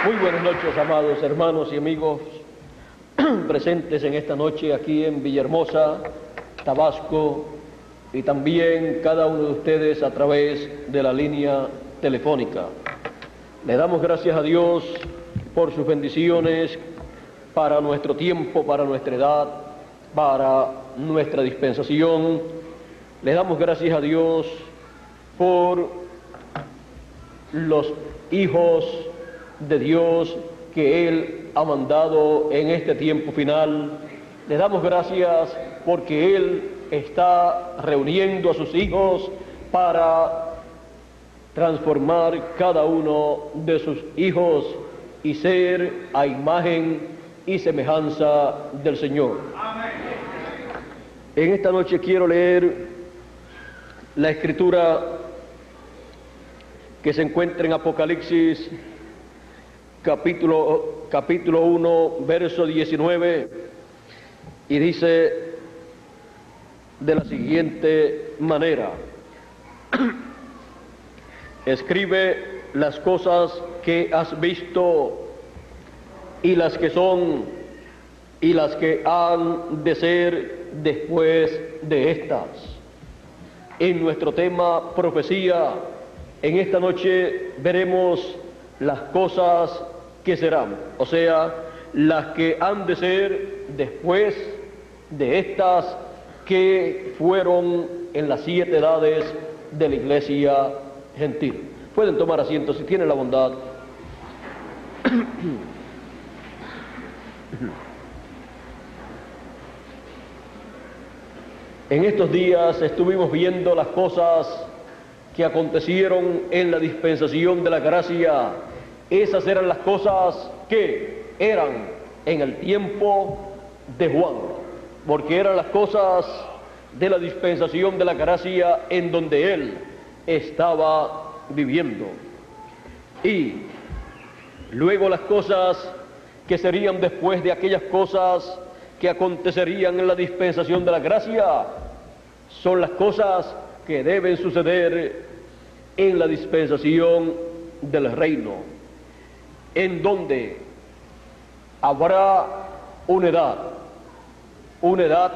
Muy buenas noches, amados hermanos y amigos presentes en esta noche aquí en Villahermosa, Tabasco, y también cada uno de ustedes a través de la línea telefónica. Le damos gracias a Dios por sus bendiciones para nuestro tiempo, para nuestra edad, para nuestra dispensación. Le damos gracias a Dios por los hijos de Dios que Él ha mandado en este tiempo final. Le damos gracias porque Él está reuniendo a sus hijos para transformar cada uno de sus hijos y ser a imagen y semejanza del Señor. Amén. En esta noche quiero leer la escritura que se encuentra en Apocalipsis capítulo 1, verso 19, y dice de la siguiente manera: escribe las cosas que has visto y las que son y las que han de ser después de estas. En nuestro tema profecía, en esta noche veremos las cosas que serán, o sea, las que han de ser después de estas que fueron en las 7 edades de la iglesia gentil. Pueden tomar asiento si tienen la bondad. En estos días estuvimos viendo las cosas que acontecieron en la dispensación de la gracia. Esas eran las cosas que eran en el tiempo de Juan, porque eran las cosas de la dispensación de la gracia en donde él estaba viviendo. Y luego las cosas que serían después de aquellas cosas que acontecerían en la dispensación de la gracia son las cosas que deben suceder en la dispensación del reino, en donde habrá una edad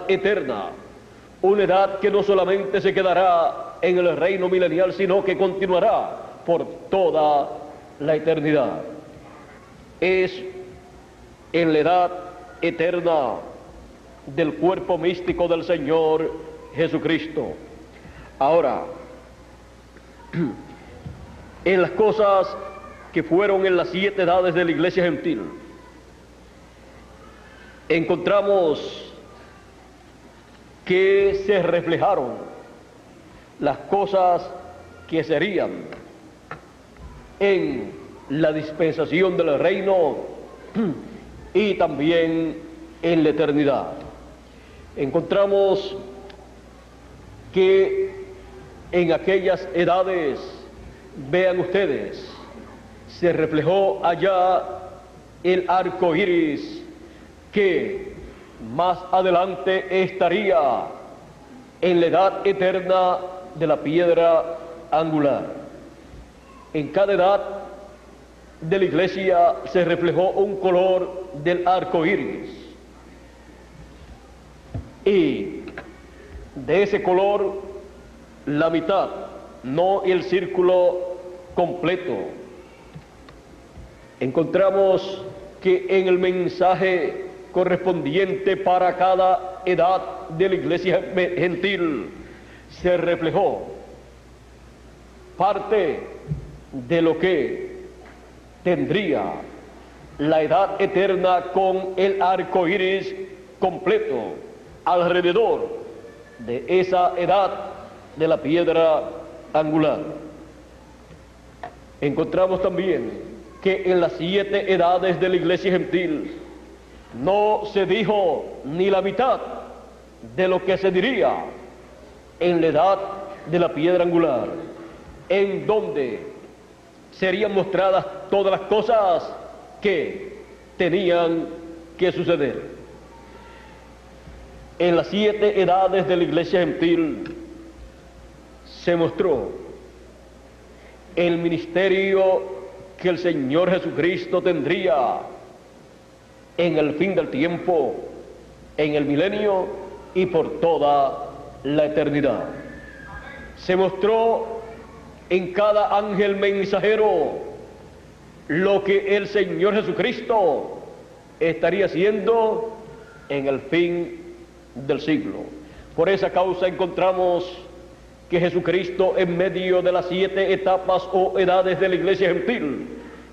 eterna, una edad que no solamente se quedará en el reino milenial, sino que continuará por toda la eternidad. Es en la edad eterna del cuerpo místico del Señor Jesucristo. Ahora, en las cosas que fueron en las 7 edades de la iglesia gentil, encontramos que se reflejaron las cosas que serían en la dispensación del reino y también en la eternidad. Encontramos que en aquellas edades, vean ustedes, se reflejó allá el arco iris que más adelante estaría en la edad eterna de la piedra angular. En cada edad de la iglesia se reflejó un color del arco iris, y de ese color la mitad, no el círculo completo. Encontramos que en el mensaje correspondiente para cada edad de la iglesia gentil se reflejó parte de lo que tendría la edad eterna con el arco iris completo alrededor de esa edad de la piedra angular. Encontramos también que en las 7 edades de la iglesia gentil no se dijo ni la mitad de lo que se diría en la edad de la piedra angular, en donde serían mostradas todas las cosas que tenían que suceder. En las 7 edades de la iglesia gentil se mostró el ministerio que el Señor Jesucristo tendría en el fin del tiempo, en el milenio y por toda la eternidad. Se mostró en cada ángel mensajero lo que el Señor Jesucristo estaría haciendo en el fin del siglo. Por esa causa encontramos que Jesucristo, en medio de las 7 etapas o edades de la iglesia gentil,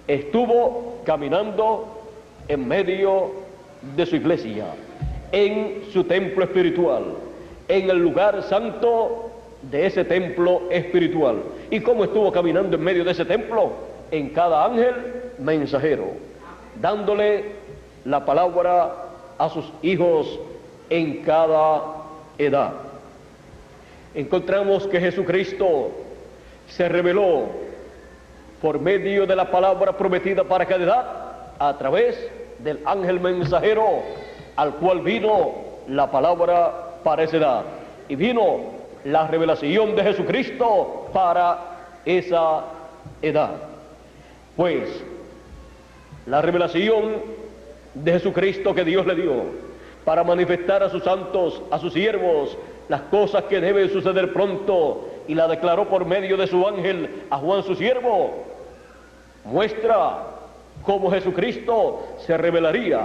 estuvo caminando en medio de su iglesia, en su templo espiritual, en el lugar santo de ese templo espiritual. ¿Y cómo estuvo caminando en medio de ese templo? En cada ángel mensajero, dándole la palabra a sus hijos en cada edad. Encontramos que Jesucristo se reveló por medio de la palabra prometida para cada edad a través del ángel mensajero al cual vino la palabra para esa edad, y vino la revelación de Jesucristo para esa edad. Pues la revelación de Jesucristo que Dios le dio para manifestar a sus santos, a sus siervos, las cosas que deben suceder pronto, y la declaró por medio de su ángel a Juan su siervo, muestra cómo Jesucristo se revelaría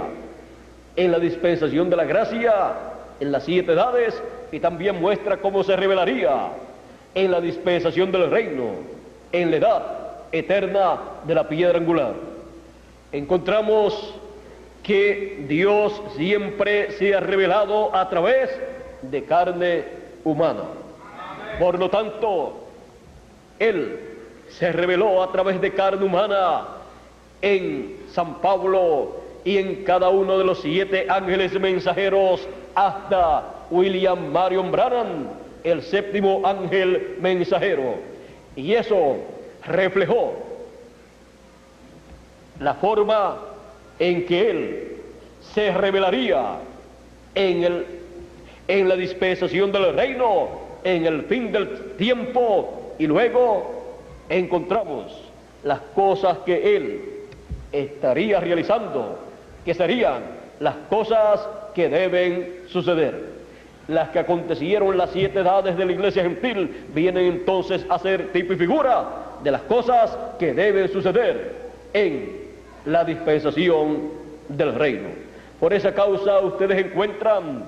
en la dispensación de la gracia, en las 7 edades, y también muestra cómo se revelaría en la dispensación del reino, en la edad eterna de la piedra angular. Encontramos que Dios siempre se ha revelado a través de carne humana. Por lo tanto, Él se reveló a través de carne humana en San Pablo y en cada uno de los 7 ángeles mensajeros, hasta William Marion Branham, el 7º ángel mensajero. Y eso reflejó la forma en que Él se revelaría en la dispensación del reino, en el fin del tiempo, y luego encontramos las cosas que Él estaría realizando, que serían las cosas que deben suceder. Las que acontecieron en las 7 edades de la iglesia gentil vienen entonces a ser tipo y figura de las cosas que deben suceder en la dispensación del reino. Por esa causa ustedes encuentran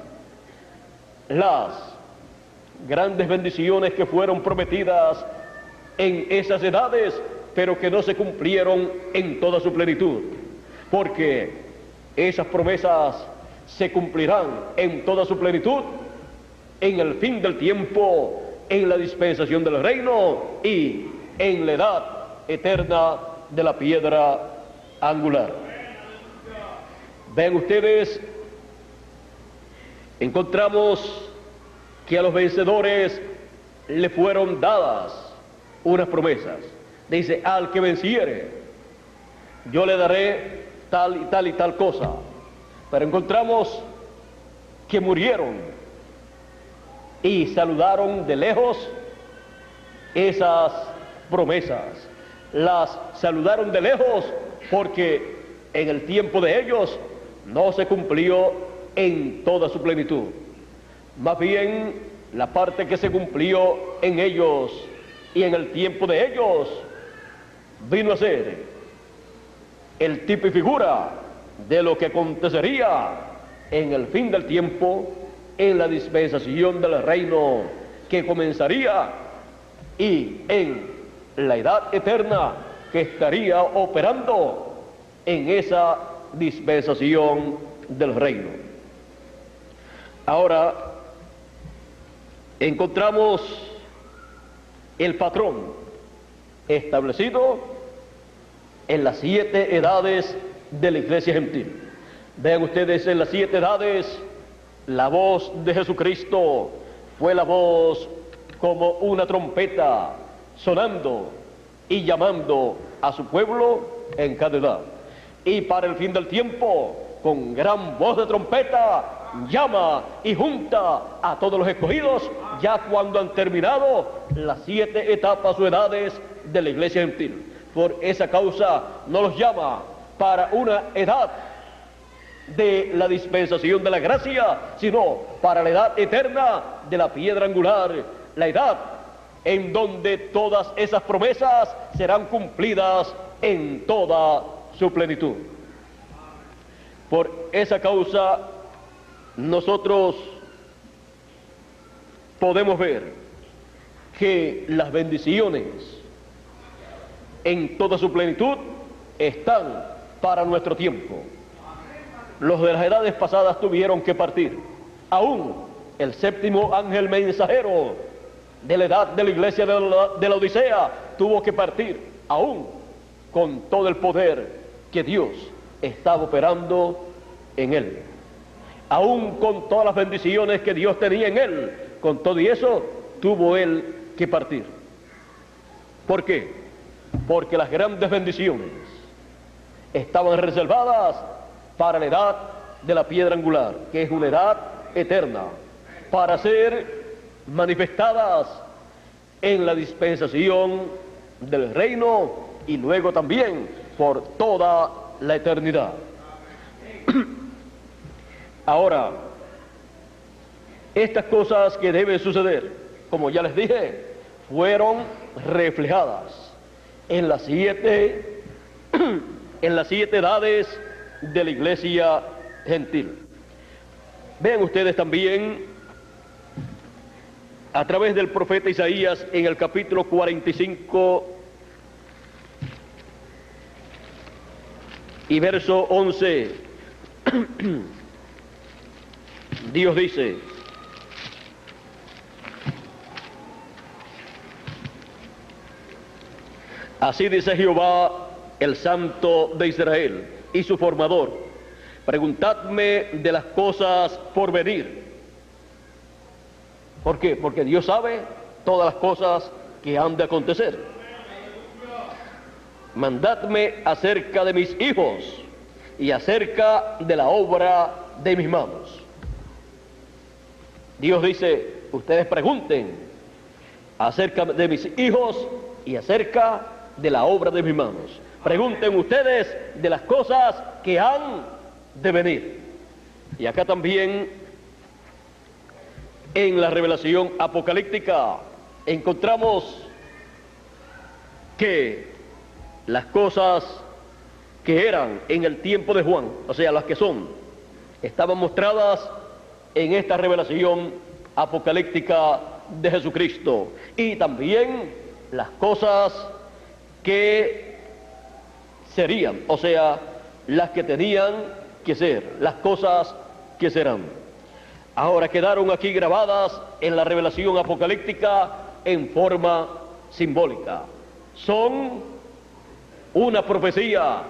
las grandes bendiciones que fueron prometidas en esas edades, pero que no se cumplieron en toda su plenitud, porque esas promesas se cumplirán en toda su plenitud en el fin del tiempo, en la dispensación del reino y en la edad eterna de la piedra angular. Ven ustedes, encontramos que a los vencedores le fueron dadas unas promesas. Dice: al que venciere, yo le daré tal y tal y tal cosa. Pero encontramos que murieron y saludaron de lejos esas promesas. Las saludaron de lejos porque en el tiempo de ellos no se cumplió en toda su plenitud. Más bien, la parte que se cumplió en ellos y en el tiempo de ellos vino a ser el tipo y figura de lo que acontecería en el fin del tiempo, en la dispensación del reino que comenzaría y en la edad eterna que estaría operando en esa dispensación del reino. Ahora encontramos el patrón establecido en las 7 edades de la iglesia gentil. Vean ustedes, en las 7 edades, la voz de Jesucristo fue la voz como una trompeta sonando y llamando a su pueblo en cada edad. Y para el fin del tiempo, con gran voz de trompeta, llama y junta a todos los escogidos, ya cuando han terminado las 7 etapas o edades de la iglesia gentil. Por esa causa no los llama para una edad de la dispensación de la gracia, sino para la edad eterna de la piedra angular, la edad en donde todas esas promesas serán cumplidas en toda su plenitud. Por esa causa nosotros podemos ver que las bendiciones en toda su plenitud están para nuestro tiempo. Los de las edades pasadas tuvieron que partir. Aún el séptimo ángel mensajero de la edad de la iglesia de la Odisea tuvo que partir, aún con todo el poder que Dios estaba operando en él. Aún con todas las bendiciones que Dios tenía en él, con todo y eso, tuvo él que partir. ¿Por qué? Porque las grandes bendiciones estaban reservadas para la edad de la piedra angular, que es una edad eterna, para ser manifestadas en la dispensación del reino y luego también por toda la eternidad. Ahora, estas cosas que deben suceder, como ya les dije, fueron reflejadas en las siete edades de la iglesia gentil. Vean ustedes también a través del profeta Isaías en el capítulo 45 y verso 11. Dios dice: así dice Jehová, el Santo de Israel y su formador, preguntadme de las cosas por venir. ¿Por qué? Porque Dios sabe todas las cosas que han de acontecer. Mandadme acerca de mis hijos y acerca de la obra de mis manos. Dios dice: ustedes pregunten acerca de mis hijos y acerca de la obra de mis manos. Pregunten ustedes de las cosas que han de venir. Y acá también en la revelación apocalíptica encontramos que las cosas que eran en el tiempo de Juan, o sea, las que son, estaban mostradas en esta revelación apocalíptica de Jesucristo, y también las cosas que serían, o sea, las que tenían que ser, las cosas que serán. Ahora quedaron aquí grabadas en la revelación apocalíptica en forma simbólica. Son una profecía,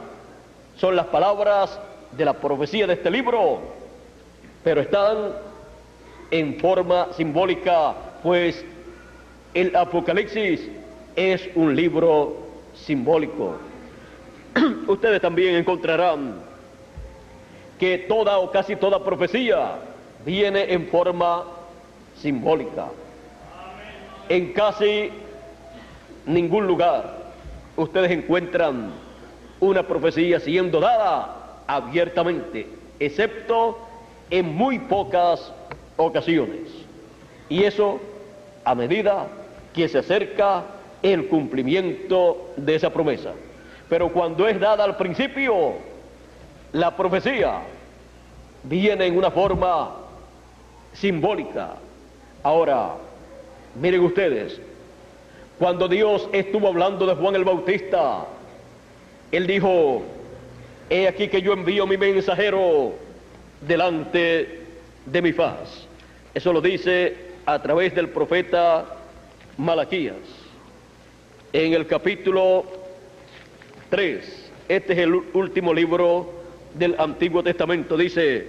son las palabras de la profecía de este libro, pero están en forma simbólica, pues el Apocalipsis es un libro simbólico. Ustedes también encontrarán que toda o casi toda profecía viene en forma simbólica. En casi ningún lugar ustedes encuentran una profecía siendo dada abiertamente, excepto en muy pocas ocasiones. Y eso a medida que se acerca el cumplimiento de esa promesa. Pero cuando es dada al principio, la profecía viene en una forma simbólica. Ahora, miren ustedes, cuando Dios estuvo hablando de Juan el Bautista, Él dijo: he aquí que yo envío mi mensajero delante de mi faz. Eso lo dice a través del profeta Malaquías. En el capítulo 3, este es el último libro del Antiguo Testamento, dice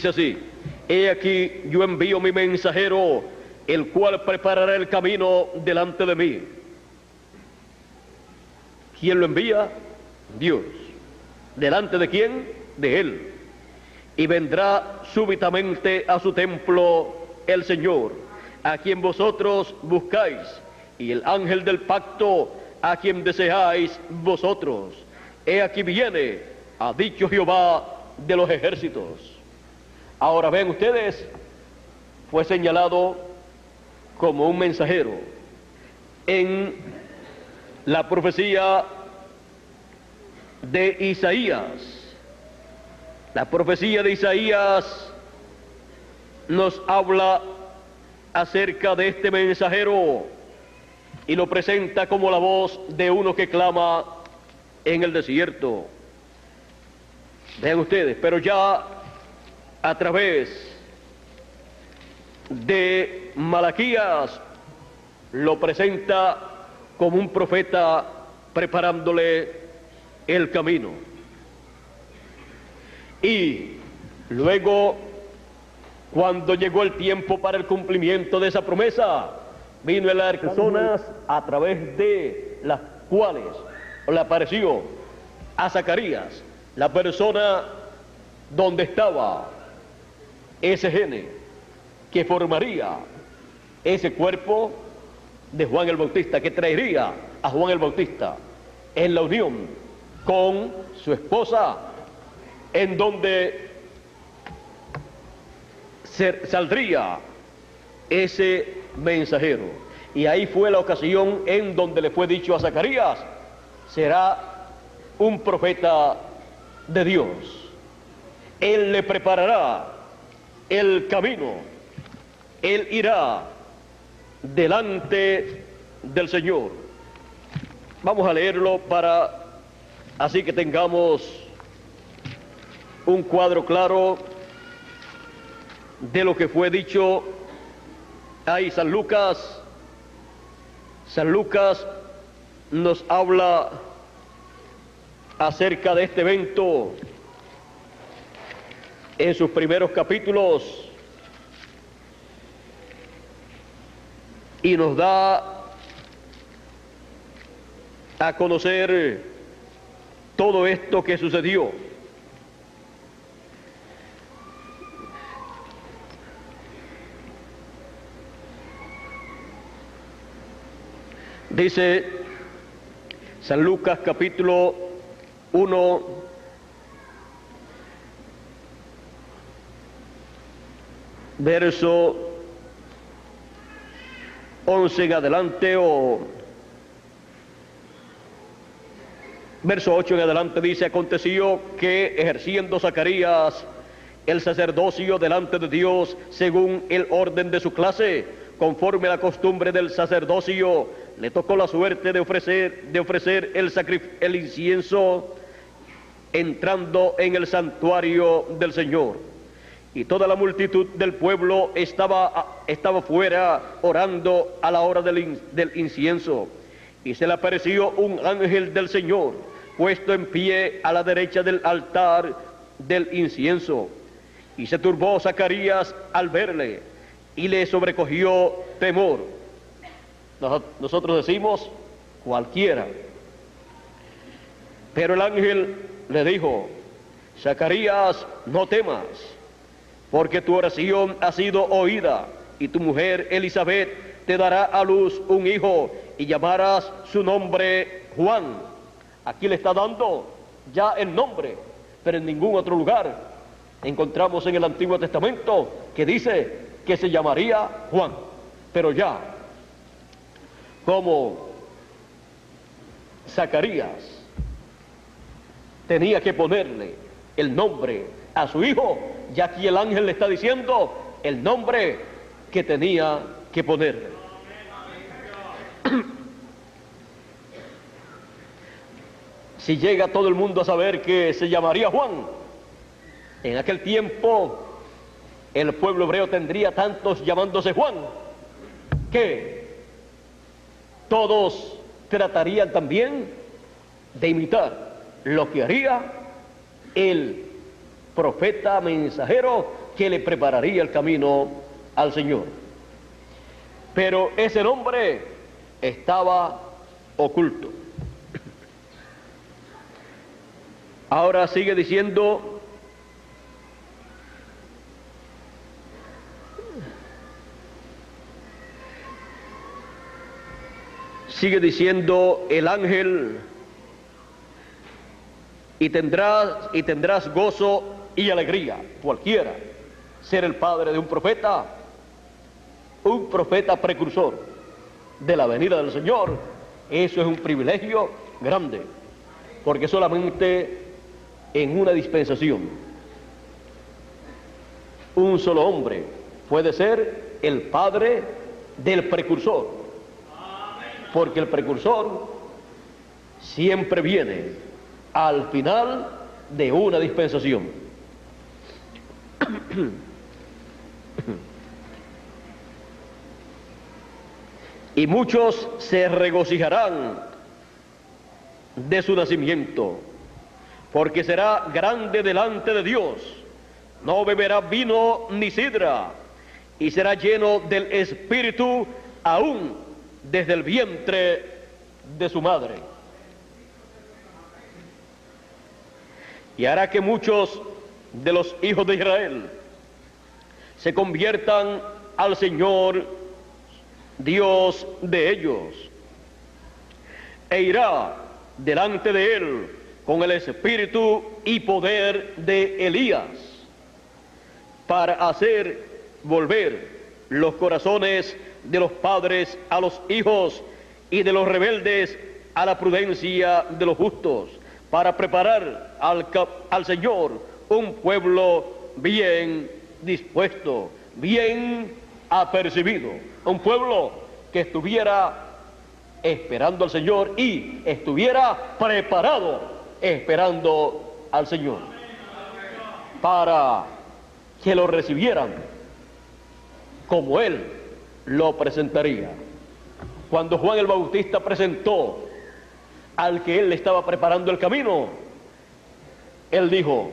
así: he aquí yo envío mi mensajero, el cual preparará el camino delante de mí. ¿Quién lo envía? Dios. ¿Delante de quién? De Él. Y vendrá súbitamente a su templo el Señor, a quien vosotros buscáis, y el ángel del pacto, a quien deseáis vosotros. He aquí viene, ha dicho Jehová de los ejércitos. Ahora ven ustedes, fue señalado como un mensajero. En la profecía de Isaías, la profecía de Isaías nos habla acerca de este mensajero y lo presenta como la voz de uno que clama en el desierto. Vean ustedes, pero ya a través de Malaquías lo presenta como un profeta preparándole el camino. Y luego, cuando llegó el tiempo para el cumplimiento de esa promesa, vino el personas a través de las cuales le apareció a Zacarías, la persona donde estaba ese gene que formaría ese cuerpo de Juan el Bautista, que traería a Juan el Bautista en la unión con su esposa, en donde saldría ese mensajero. Y ahí fue la ocasión en donde le fue dicho a Zacarías: será un profeta de Dios. Él le preparará el camino. Él irá delante del Señor. Vamos a leerlo para así que tengamos un cuadro claro de lo que fue dicho. Ahí San Lucas nos habla acerca de este evento en sus primeros capítulos y nos da a conocer todo esto que sucedió. Dice San Lucas capítulo 1, verso 11 en adelante, o verso 8 en adelante, dice: aconteció que ejerciendo Zacarías el sacerdocio delante de Dios según el orden de su clase, conforme a la costumbre del sacerdocio, le tocó la suerte de ofrecer el incienso entrando en el santuario del Señor. Y toda la multitud del pueblo estaba fuera orando a la hora del incienso. Y se le apareció un ángel del Señor, puesto en pie a la derecha del altar del incienso. Y se turbó Zacarías al verle, y le sobrecogió temor. Nosotros decimos cualquiera. Pero el ángel le dijo: Zacarías, no temas, porque tu oración ha sido oída, y tu mujer Elizabeth te dará a luz un hijo, y llamarás su nombre Juan. Aquí le está dando ya el nombre, pero en ningún otro lugar encontramos en el Antiguo Testamento que dice que se llamaría Juan. Pero ya, como Zacarías tenía que ponerle el nombre a su hijo, ya aquí el ángel le está diciendo el nombre que tenía que ponerle. Si llega todo el mundo a saber que se llamaría Juan, en aquel tiempo el pueblo hebreo tendría tantos llamándose Juan, que todos tratarían también de imitar lo que haría el profeta mensajero que le prepararía el camino al Señor. Pero ese nombre estaba oculto. Ahora sigue diciendo: Sigue diciendo el ángel: y tendrás gozo y alegría. Cualquiera ser el padre de un profeta precursor de la venida del Señor, eso es un privilegio grande, porque solamente en una dispensación un solo hombre puede ser el padre del precursor, porque el precursor siempre viene al final de una dispensación. Y muchos se regocijarán de su nacimiento, porque será grande delante de Dios. No beberá vino ni sidra, y será lleno del Espíritu aún desde el vientre de su madre. Y hará que muchos de los hijos de Israel se conviertan al Señor Dios de ellos, e irá delante de él con el espíritu y poder de Elías, para hacer volver los corazones de los padres a los hijos y de los rebeldes a la prudencia de los justos, para preparar al Señor un pueblo bien dispuesto, bien apercibido, un pueblo que estuviera esperando al Señor y estuviera preparado esperando al Señor, para que lo recibieran como Él lo presentaría. Cuando Juan el Bautista presentó al que Él le estaba preparando el camino, Él dijo: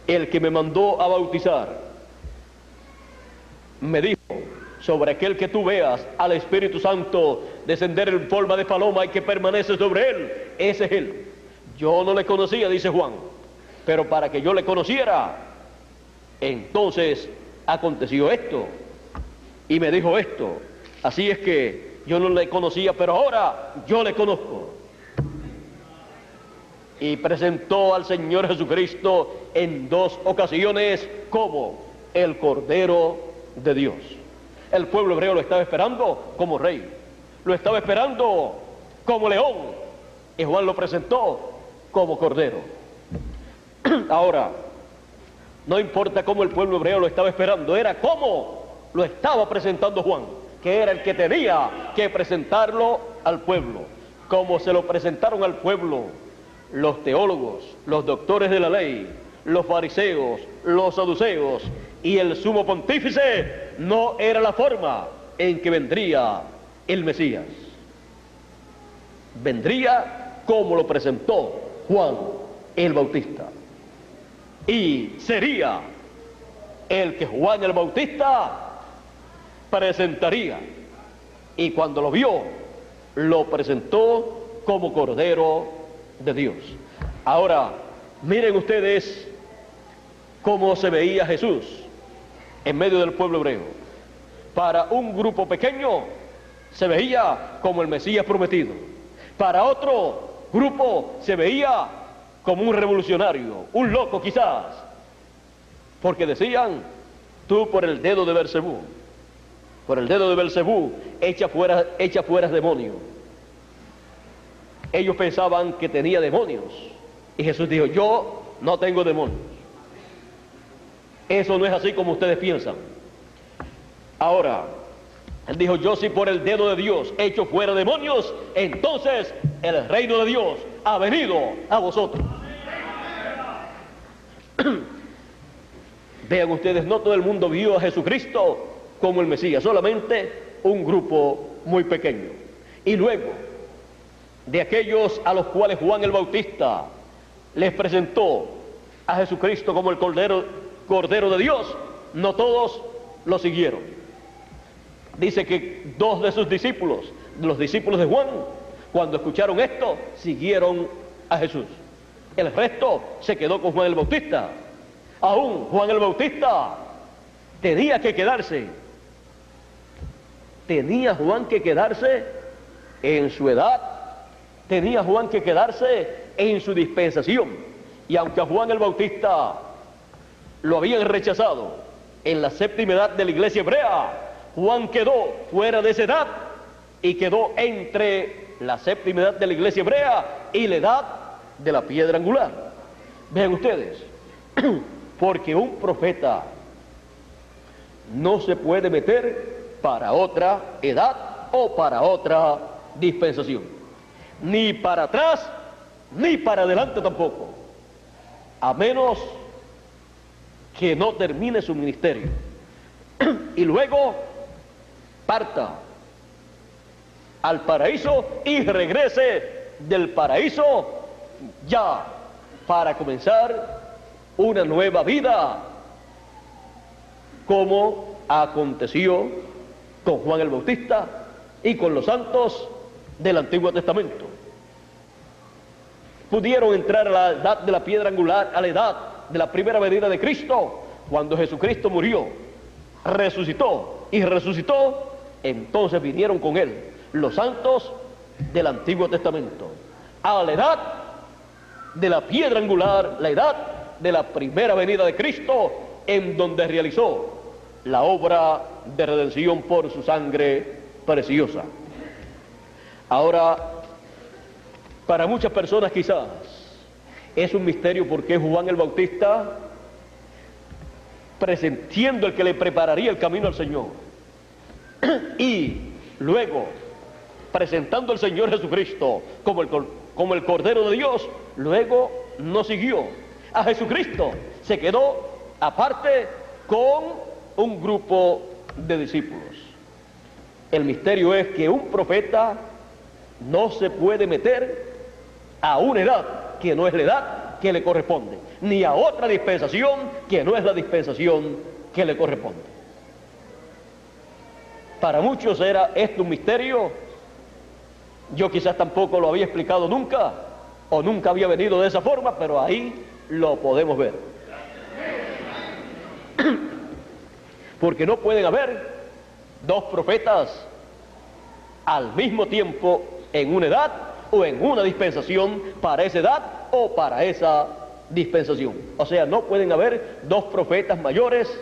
el que me mandó a bautizar me dijo: sobre aquel que tú veas al Espíritu Santo descender en forma de paloma y que permanece sobre él, ese es Él. Yo no le conocía, dice Juan, pero para que yo le conociera, entonces aconteció esto y me dijo esto. Así es que yo no le conocía, pero ahora yo le conozco. Y presentó al Señor Jesucristo en 2 ocasiones como el Cordero de Dios. El pueblo hebreo lo estaba esperando como rey, lo estaba esperando como león, y Juan lo presentó como Cordero. Ahora, no importa cómo el pueblo hebreo lo estaba esperando, era cómo lo estaba presentando Juan, que era el que tenía que presentarlo al pueblo. Como se lo presentaron al pueblo los teólogos, los doctores de la ley, los fariseos, los saduceos y el sumo pontífice, no era la forma en que vendría el Mesías. Vendría como lo presentó Juan el Bautista, y sería el que Juan el Bautista presentaría, y cuando lo vio, lo presentó como Cordero de Dios. Ahora, miren ustedes cómo se veía Jesús en medio del pueblo hebreo. Para un grupo pequeño se veía como el Mesías prometido. Para otro grupo se veía como un revolucionario, un loco quizás, porque decían: tú por el dedo de Beelzebú, por el dedo de Beelzebú, echa fuera demonios. Ellos pensaban que tenía demonios, y Jesús dijo: yo no tengo demonios. Eso no es así como ustedes piensan. Ahora, Él dijo: yo si por el dedo de Dios echo fuera demonios, entonces el reino de Dios ha venido a vosotros. Vean ustedes, no todo el mundo vio a Jesucristo como el Mesías, solamente un grupo muy pequeño. Y luego, de aquellos a los cuales Juan el Bautista les presentó a Jesucristo como el Cordero de Dios, no todos lo siguieron. Dice que 2 de sus discípulos, de los discípulos de Juan, cuando escucharon esto, siguieron a Jesús. El resto se quedó con Juan el Bautista. Aún Juan el Bautista tenía que quedarse tenía Juan que quedarse en su edad, tenía Juan que quedarse en su dispensación. Y aunque a Juan el Bautista lo habían rechazado en la séptima edad de la iglesia hebrea, Juan quedó fuera de esa edad y quedó entre la séptima edad de la iglesia hebrea y la edad de la piedra angular. Vean ustedes, porque un profeta no se puede meter para otra edad o para otra dispensación, ni para atrás ni para adelante tampoco, a menos que no termine su ministerio y luego parta al paraíso y regrese del paraíso ya para comenzar una nueva vida, como aconteció con Juan el Bautista y con los santos del Antiguo Testamento. Pudieron entrar a la edad de la piedra angular, a la edad de la primera venida de Cristo, cuando Jesucristo murió, resucitó y resucitó. Entonces vinieron con él los santos del Antiguo Testamento a la edad de la piedra angular, la edad de la primera venida de Cristo, en donde realizó la obra de redención por su sangre preciosa. Ahora, para muchas personas quizás es un misterio por qué Juan el Bautista, presentiendo el que le prepararía el camino al Señor, y luego presentando al Señor Jesucristo como el Cordero de Dios, luego no siguió a Jesucristo, se quedó aparte con un grupo de discípulos. El misterio es que un profeta no se puede meter a una edad que no es la edad que le corresponde, ni a otra dispensación que no es la dispensación que le corresponde. Para muchos era esto un misterio. Yo quizás tampoco lo había explicado nunca, o nunca había venido de esa forma, pero ahí lo podemos ver. Porque no pueden haber dos profetas al mismo tiempo en una edad o en una dispensación para esa edad o para esa dispensación. O sea, no pueden haber dos profetas mayores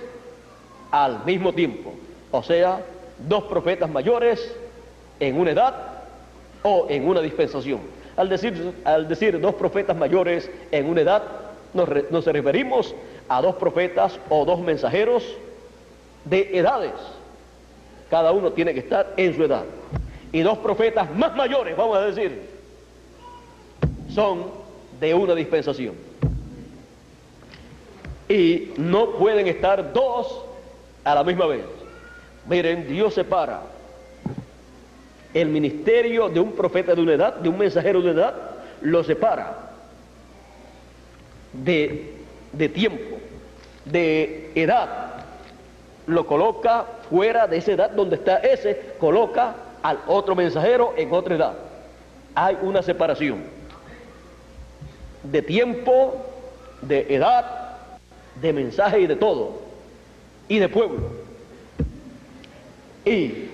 al mismo tiempo. O sea, dos profetas mayores en una edad o en una dispensación. Al decir dos profetas mayores en una edad, nos referimos a dos profetas o dos mensajeros de edades. Cada uno tiene que estar en su edad. Y dos profetas más mayores, vamos a decir, son de una dispensación. Y no pueden estar dos a la misma vez. Miren, Dios separa el ministerio de un profeta de una edad, de un mensajero de una edad, lo separa de tiempo, de edad, lo coloca fuera de esa edad donde está ese, coloca al otro mensajero en otra edad. Hay una separación de tiempo, de edad, de mensaje y de todo, y de pueblo. Y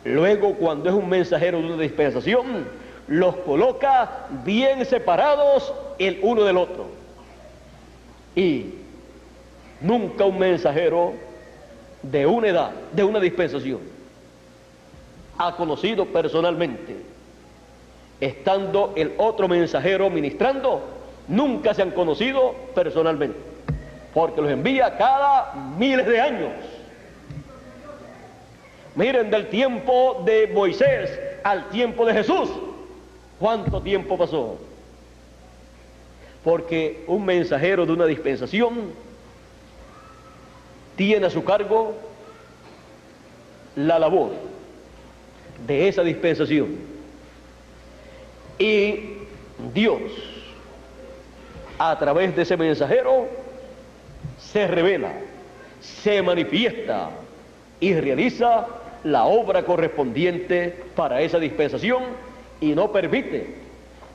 luego, cuando es un mensajero de una dispensación, los coloca bien separados el uno del otro. Y nunca un mensajero de una edad, de una dispensación, ha conocido personalmente, estando el otro mensajero ministrando, nunca se han conocido personalmente, porque los envía cada miles de años. Miren, del tiempo de Moisés al tiempo de Jesús, ¿cuánto tiempo pasó? Porque un mensajero de una dispensación tiene a su cargo la labor de esa dispensación. Y Dios, a través de ese mensajero, se revela, se manifiesta y realiza la obra correspondiente para esa dispensación, y no permite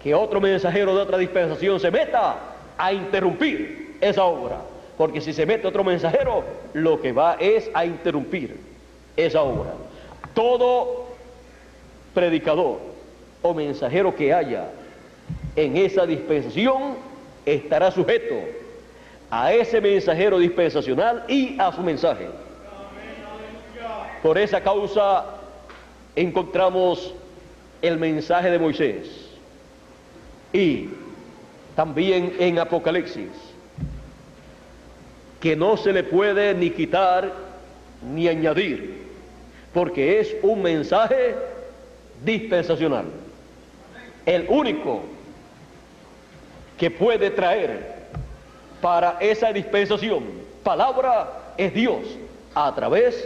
que otro mensajero de otra dispensación se meta a interrumpir esa obra, porque si se mete otro mensajero, lo que va es a interrumpir esa obra. todo predicador o mensajero que haya en esa dispensación estará sujeto a ese mensajero dispensacional y a su mensaje. Por esa causa encontramos el mensaje de Moisés y también en Apocalipsis, que no se le puede ni quitar ni añadir, porque es un mensaje dispensacional. El único que puede traer para esa dispensación palabra es Dios, a través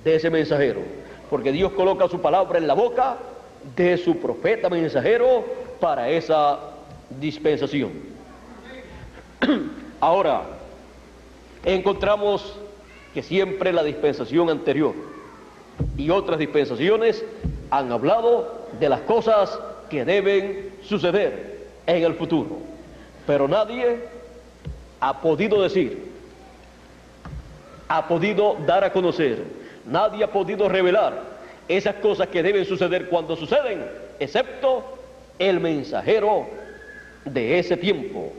de ese mensajero, porque Dios coloca su palabra en la boca de su profeta mensajero para esa dispensación. Ahora, encontramos que siempre la dispensación anterior y otras dispensaciones han hablado de las cosas que deben suceder en el futuro, pero nadie ha podido decir, ha podido dar a conocer, nadie ha podido revelar esas cosas que deben suceder cuando suceden, excepto el mensajero de ese tiempo,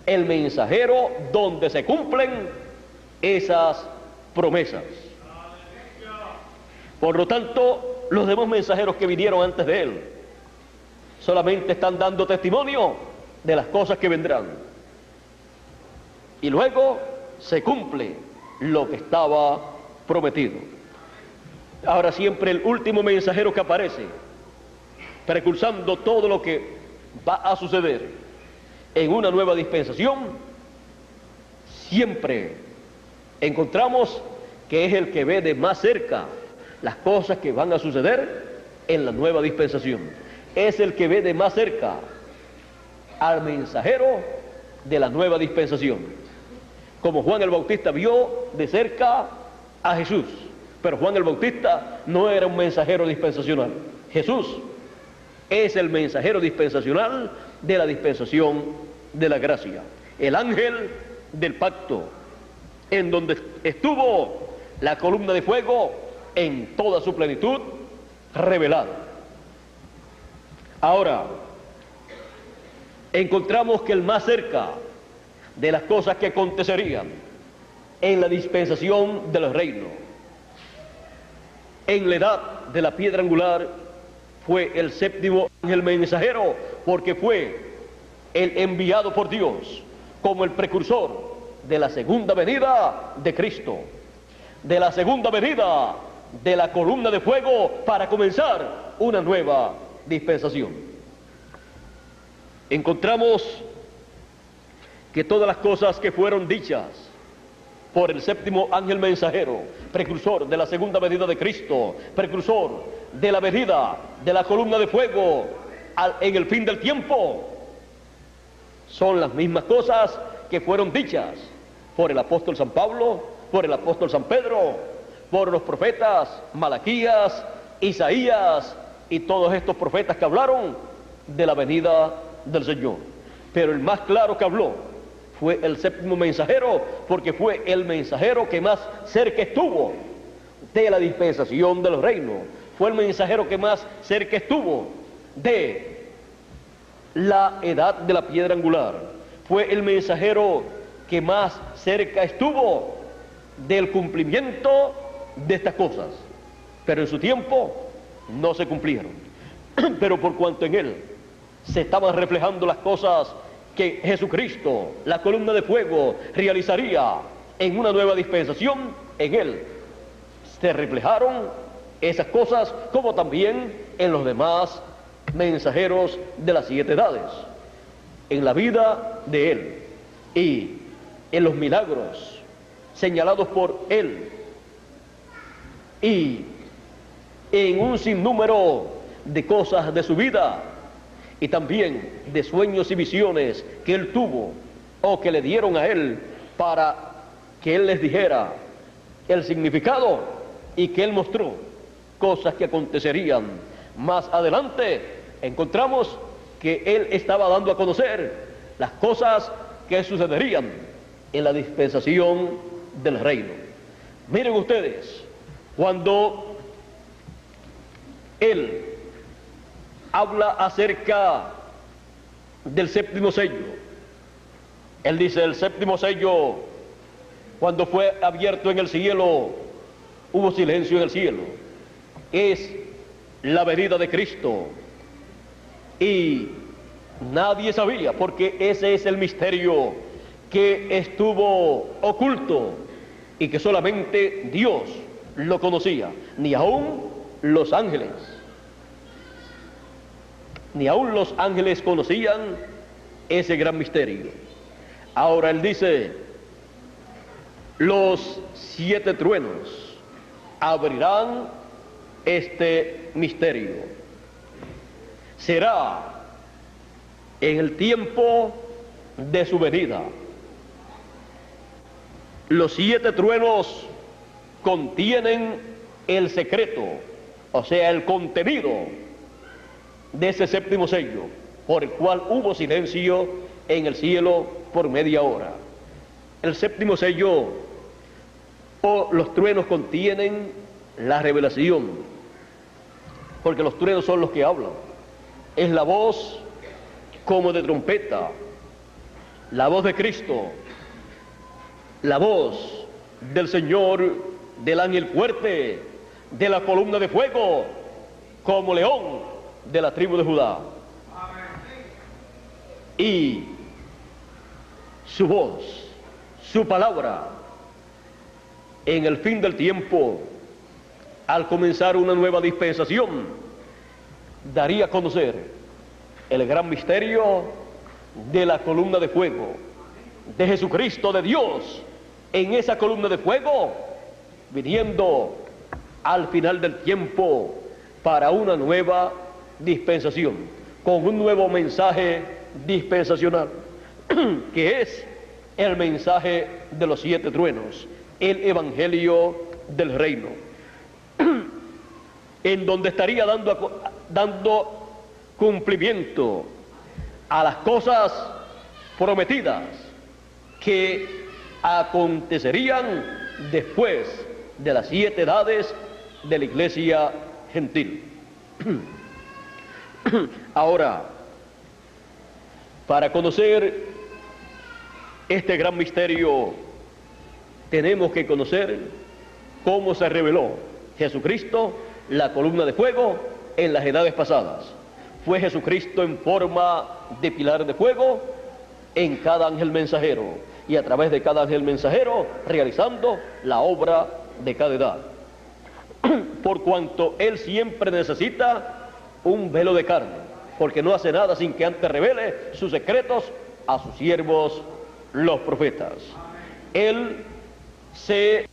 el mensajero donde se cumplen esas promesas. Por lo tanto, los demás mensajeros que vinieron antes de él solamente están dando testimonio de las cosas que vendrán, y luego se cumple lo que estaba prometido. Ahora, siempre el último mensajero que aparece precursando todo lo que va a suceder en una nueva dispensación, siempre encontramos que es el que ve de más cerca las cosas que van a suceder en la nueva dispensación. Es el que ve de más cerca al mensajero de la nueva dispensación. Como Juan el Bautista vio de cerca a Jesús, pero Juan el Bautista no era un mensajero dispensacional. Jesús es el mensajero dispensacional de la dispensación de la gracia, el ángel del pacto, en donde estuvo la columna de fuego en toda su plenitud revelada. Ahora, encontramos que el más cerca de las cosas que acontecerían en la dispensación del reino, en la edad de la piedra angular, fue el séptimo ángel mensajero, porque fue el enviado por Dios como el precursor de la segunda venida de Cristo, de la segunda venida de la columna de fuego para comenzar una nueva dispensación. Encontramos que todas las cosas que fueron dichas por el séptimo ángel mensajero, precursor de la segunda venida de Cristo, precursor de la venida de la columna de fuego en el fin del tiempo, son las mismas cosas que fueron dichas por el apóstol San Pablo, por el apóstol San Pedro, por los profetas Malaquías, Isaías y todos estos profetas que hablaron de la venida del Señor. Pero el más claro que habló fue el séptimo mensajero, porque fue el mensajero que más cerca estuvo de la dispensación del reino. Fue el mensajero que más cerca estuvo de la edad de la piedra angular. Fue el mensajero que más cerca estuvo del cumplimiento de estas cosas. Pero en su tiempo no se cumplieron. Pero por cuanto en él se estaban reflejando las cosas que Jesucristo, la columna de fuego, realizaría en una nueva dispensación, en él se reflejaron esas cosas, como también en los demás mensajeros de las 7 edades, en la vida de él y en los milagros señalados por él, y en un sinnúmero de cosas de su vida, y también de sueños y visiones que él tuvo o que le dieron a él para que él les dijera el significado, y que él mostró cosas que acontecerían más adelante. Encontramos que él estaba dando a conocer las cosas que sucederían en la dispensación del reino. Miren ustedes, cuando él habla acerca del séptimo sello. Él dice, el séptimo sello, cuando fue abierto en el cielo, hubo silencio en el cielo. Es la venida de Cristo. Y nadie sabía, porque ese es el misterio que estuvo oculto y que solamente Dios lo conocía, ni aún los ángeles. Ni aún los ángeles conocían ese gran misterio. Ahora él dice, los 7 truenos abrirán este misterio. Será en el tiempo de su venida. Los 7 truenos contienen el secreto, o sea, el contenido de ese séptimo sello, por el cual hubo silencio en el cielo por media hora. El séptimo sello, o los truenos, contienen la revelación, porque los truenos son los que hablan. Es la voz como de trompeta, la voz de Cristo, la voz del Señor, del ángel fuerte, de la columna de fuego, como león de la tribu de Judá. Y su voz, su palabra, en el fin del tiempo, al comenzar una nueva dispensación, daría a conocer el gran misterio de la columna de fuego, de Jesucristo, de Dios, en esa columna de fuego, viniendo al final del tiempo para una nueva dispensación, con un nuevo mensaje dispensacional, que es el mensaje de los 7 truenos, el evangelio del reino, en donde estaría dando cumplimiento a las cosas prometidas que acontecerían después de las 7 edades de la iglesia gentil. Ahora, para conocer este gran misterio, tenemos que conocer cómo se reveló Jesucristo, la columna de fuego, en las edades pasadas. Fue Jesucristo en forma de pilar de fuego en cada ángel mensajero, y a través de cada ángel mensajero realizando la obra de cada edad. Por cuanto Él siempre necesita un velo de carne, porque no hace nada sin que antes revele sus secretos a sus siervos los profetas. Él se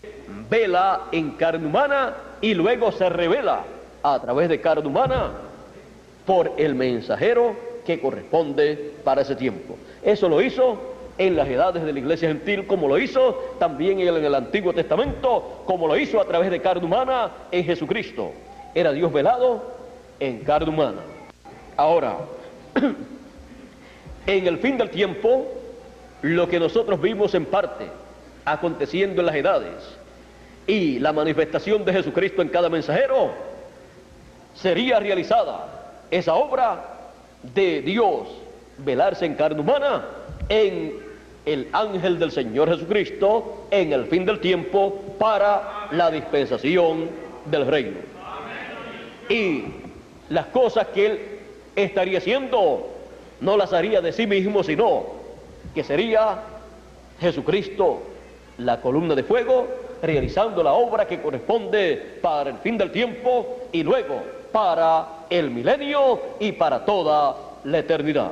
vela en carne humana y luego se revela a través de carne humana por el mensajero que corresponde para ese tiempo. Eso lo hizo en las edades de la iglesia gentil, como lo hizo también en el Antiguo Testamento, como lo hizo a través de carne humana en Jesucristo. Era Dios velado en carne humana. Ahora, en el fin del tiempo, lo que nosotros vimos en parte aconteciendo en las edades y la manifestación de Jesucristo en cada mensajero, sería realizada esa obra de Dios velarse en carne humana en el ángel del Señor Jesucristo en el fin del tiempo para la dispensación del reino. Y las cosas que Él estaría haciendo no las haría de sí mismo, sino que sería Jesucristo, la columna de fuego, realizando la obra que corresponde para el fin del tiempo y luego para el milenio y para toda la eternidad.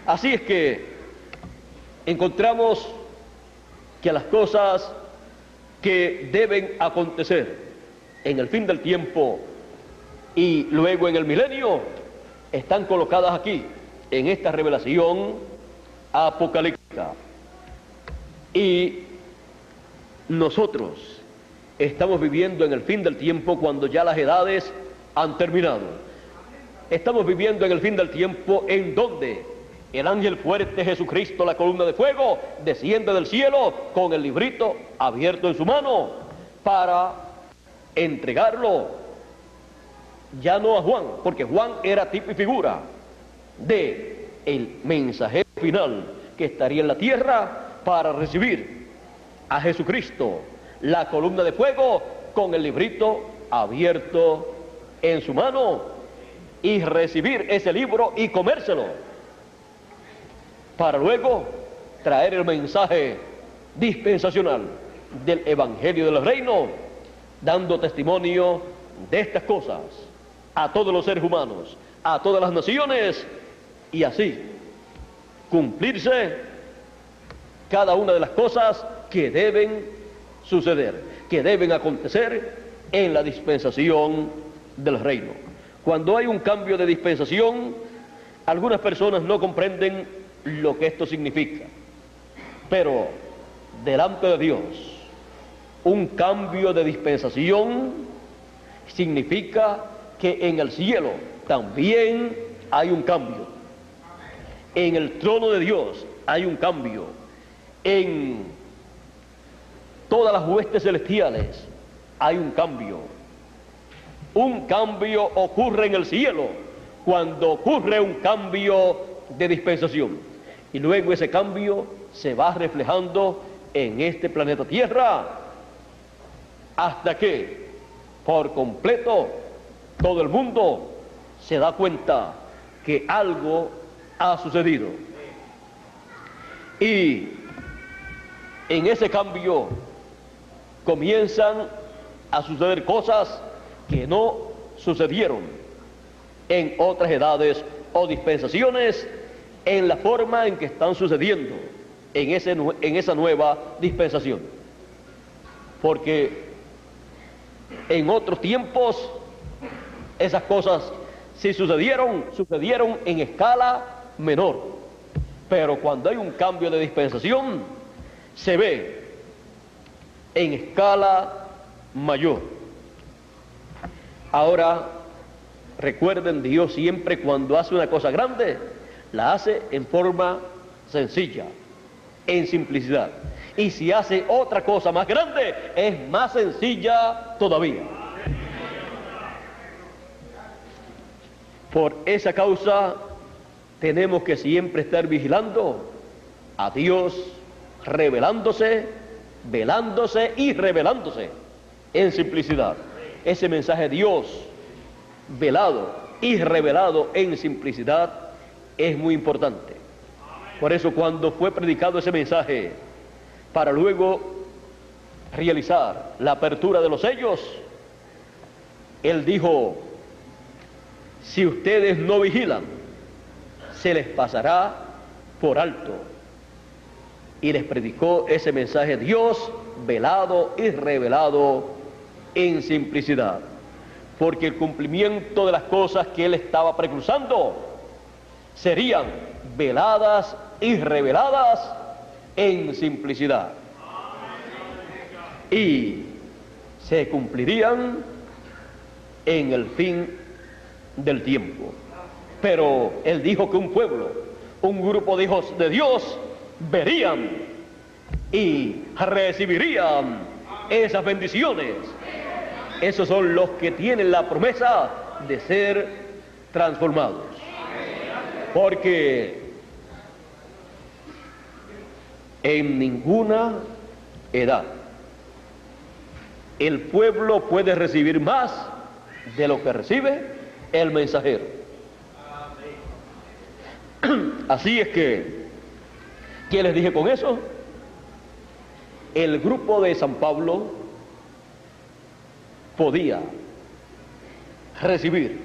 Así es que encontramos que las cosas que deben acontecer en el fin del tiempo y luego en el milenio están colocadas aquí en esta revelación apocalíptica. Y nosotros estamos viviendo en el fin del tiempo cuando ya las edades han terminado. Estamos viviendo en el fin del tiempo en donde el ángel fuerte Jesucristo, la columna de fuego, desciende del cielo con el librito abierto en su mano para entregarlo ya no a Juan, porque Juan era tipo y figura de el mensajero final que estaría en la tierra para recibir a Jesucristo, la columna de fuego con el librito abierto en su mano, y recibir ese libro y comérselo, para luego traer el mensaje dispensacional del Evangelio del Reino, dando testimonio de estas cosas a todos los seres humanos, a todas las naciones, y así cumplirse cada una de las cosas que deben suceder, que deben acontecer en la dispensación del reino. Cuando hay un cambio de dispensación, algunas personas no comprenden lo que esto significa, pero delante de Dios, un cambio de dispensación significa que en el cielo también hay un cambio. En el trono de Dios hay un cambio. En todas las huestes celestiales hay un cambio. Un cambio ocurre en el cielo cuando ocurre un cambio de dispensación. Y luego ese cambio se va reflejando en este planeta Tierra hasta que por completo todo el mundo se da cuenta que algo ha sucedido. Y en ese cambio comienzan a suceder cosas que no sucedieron en otras edades o dispensaciones en la forma en que están sucediendo en esa nueva dispensación. Porque en otros tiempos esas cosas sí sucedieron en escala menor, pero cuando hay un cambio de dispensación se ve en escala mayor. Ahora recuerden, Dios siempre cuando hace una cosa grande la hace en forma sencilla, en simplicidad, y si hace otra cosa más grande es más sencilla todavía. Por esa causa tenemos que siempre estar vigilando a Dios, revelándose, velándose y revelándose en simplicidad. Ese mensaje de Dios velado y revelado en simplicidad es muy importante. Por eso cuando fue predicado ese mensaje para luego realizar la apertura de los sellos, él dijo: si ustedes no vigilan, se les pasará por alto. Y les predicó ese mensaje Dios velado y revelado en simplicidad, porque el cumplimiento de las cosas que él estaba precursando serían veladas y reveladas en simplicidad, y se cumplirían en el fin del tiempo. Pero él dijo que un pueblo, un grupo de hijos de Dios verían y recibirían esas bendiciones. Esos son los que tienen la promesa de ser transformados, porque en ninguna edad el pueblo puede recibir más de lo que recibe el mensajero. Así es que, ¿qué les dije con eso? El grupo de San Pablo podía recibir